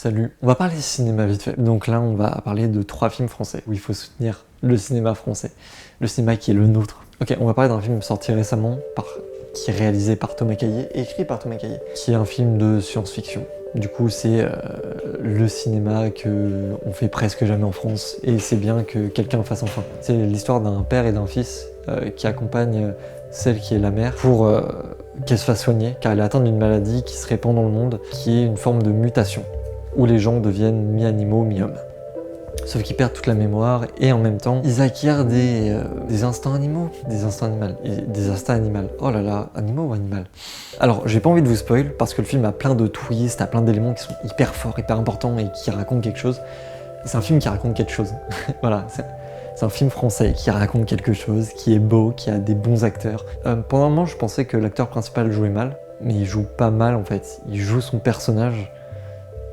Salut. On va parler cinéma vite fait. Donc là, on va parler de 3 films français où il faut soutenir le cinéma français. Le cinéma qui est le nôtre. Ok, on va parler d'un film sorti récemment, qui est réalisé par Thomas Caillet, écrit par Thomas Caillet, qui est un film de science-fiction. Du coup, c'est le cinéma qu'on fait presque jamais en France, et c'est bien que quelqu'un le fasse enfin. C'est l'histoire d'un père et d'un fils qui accompagnent celle qui est la mère pour qu'elle se fasse soigner, car elle est atteinte d'une maladie qui se répand dans le monde, qui est une forme de mutation, où les gens deviennent mi-animaux, mi-hommes. Sauf qu'ils perdent toute la mémoire et en même temps, ils acquièrent des instincts animaux. Des instincts animaux. Oh là là, animaux ou animal? Alors, j'ai pas envie de vous spoil parce que le film a plein de twists, a plein d'éléments qui sont hyper forts, hyper importants et qui racontent quelque chose. C'est un film qui raconte quelque chose. Voilà, c'est un film français qui raconte quelque chose, qui est beau, qui a des bons acteurs. Pendant un moment, je pensais que l'acteur principal jouait mal, mais il joue pas mal en fait. Il joue son personnage.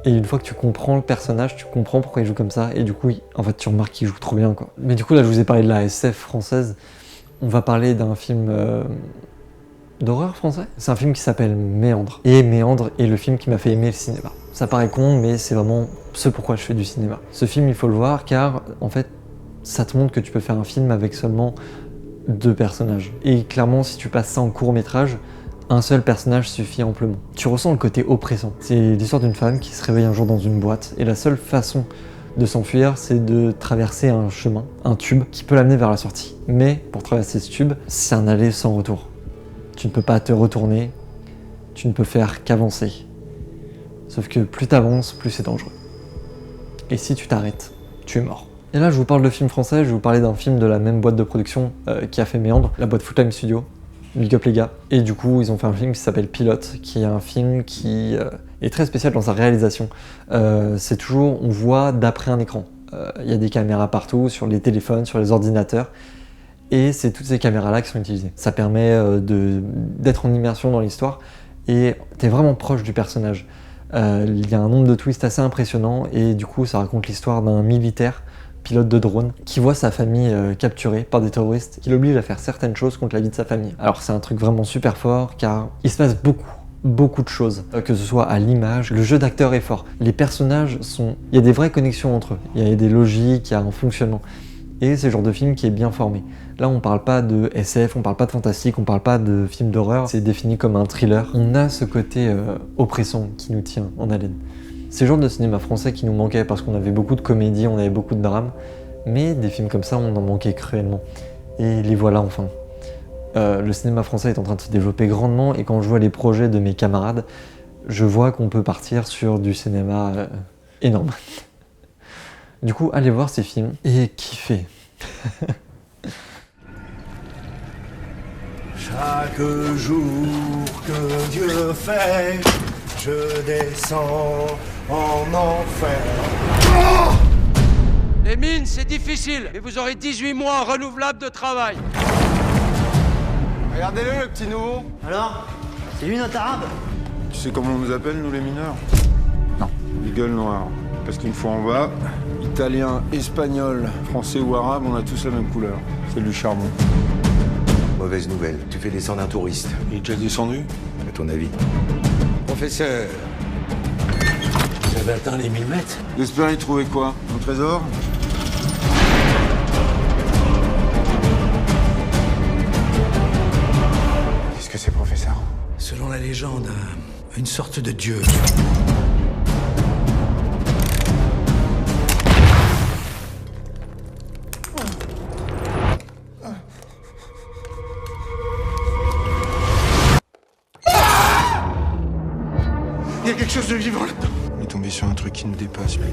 Et une fois que tu comprends le personnage, tu comprends pourquoi il joue comme ça, et du coup, en fait, tu remarques qu'il joue trop bien, quoi. Mais du coup, là, je vous ai parlé de la SF française. On va parler d'un film d'horreur français. C'est un film qui s'appelle Méandre. Et Méandre est le film qui m'a fait aimer le cinéma. Ça paraît con, mais c'est vraiment ce pourquoi je fais du cinéma. Ce film, il faut le voir, car, en fait, ça te montre que tu peux faire un film avec seulement 2 personnages. Et clairement, si tu passes ça en court-métrage, un seul personnage suffit amplement. Tu ressens le côté oppressant. C'est l'histoire d'une femme qui se réveille un jour dans une boîte et la seule façon de s'enfuir, c'est de traverser un chemin, un tube qui peut l'amener vers la sortie. Mais pour traverser ce tube, c'est un aller sans retour. Tu ne peux pas te retourner, tu ne peux faire qu'avancer. Sauf que plus t'avances, plus c'est dangereux. Et si tu t'arrêtes, tu es mort. Et là, je vous parle de film français, je vais vous parler d'un film de la même boîte de production qui a fait Méandre, la boîte Full Time Studio. Big up les gars. Et du coup, ils ont fait un film qui s'appelle Pilote, qui est un film qui est très spécial dans sa réalisation. C'est toujours, on voit d'après un écran. Il y a des caméras partout, sur les téléphones, sur les ordinateurs. Et c'est toutes ces caméras-là qui sont utilisées. Ça permet d'être en immersion dans l'histoire et t'es vraiment proche du personnage. Il y a un nombre de twists assez impressionnant et du coup, ça raconte l'histoire d'un militaire pilote de drone, qui voit sa famille capturée par des terroristes qui l'obligent à faire certaines choses contre la vie de sa famille. Alors c'est un truc vraiment super fort car il se passe beaucoup de choses, que ce soit à l'image, le jeu d'acteur est fort, les personnages sont... Il y a des vraies connexions entre eux, il y a des logiques, il y a un fonctionnement. Et c'est le genre de film qui est bien formé. Là on parle pas de SF, on parle pas de fantastique, on parle pas de film d'horreur, c'est défini comme un thriller. On a ce côté oppressant qui nous tient en haleine. C'est le genre de cinéma français qui nous manquait parce qu'on avait beaucoup de comédies, on avait beaucoup de drames, mais des films comme ça, on en manquait cruellement. Et les voilà enfin. Le cinéma français est en train de se développer grandement et quand je vois les projets de mes camarades, je vois qu'on peut partir sur du cinéma énorme. Du coup, allez voir ces films et kiffez. Chaque jour que Dieu fait, je descends en enfer. Oh! Les mines, c'est difficile, mais vous aurez 18 mois renouvelables de travail. Regardez-le, le petit nouveau. Alors, c'est lui notre arabe? Tu sais comment on nous appelle, nous les mineurs? Non. Les gueules noires. Parce qu'une fois en bas, italien, espagnol, français ou arabe, on a tous la même couleur. C'est du charbon. Mauvaise nouvelle, tu fais descendre un touriste. Il est déjà descendu? À ton avis? Professeur, vous avez atteint les 1000 mètres? J'espère y trouver quoi? Un trésor? Qu'est-ce que c'est, professeur? Selon la légende, une sorte de dieu. Il y a quelque chose de vivant là-dedans. On est tombé sur un truc qui nous dépasse, mec.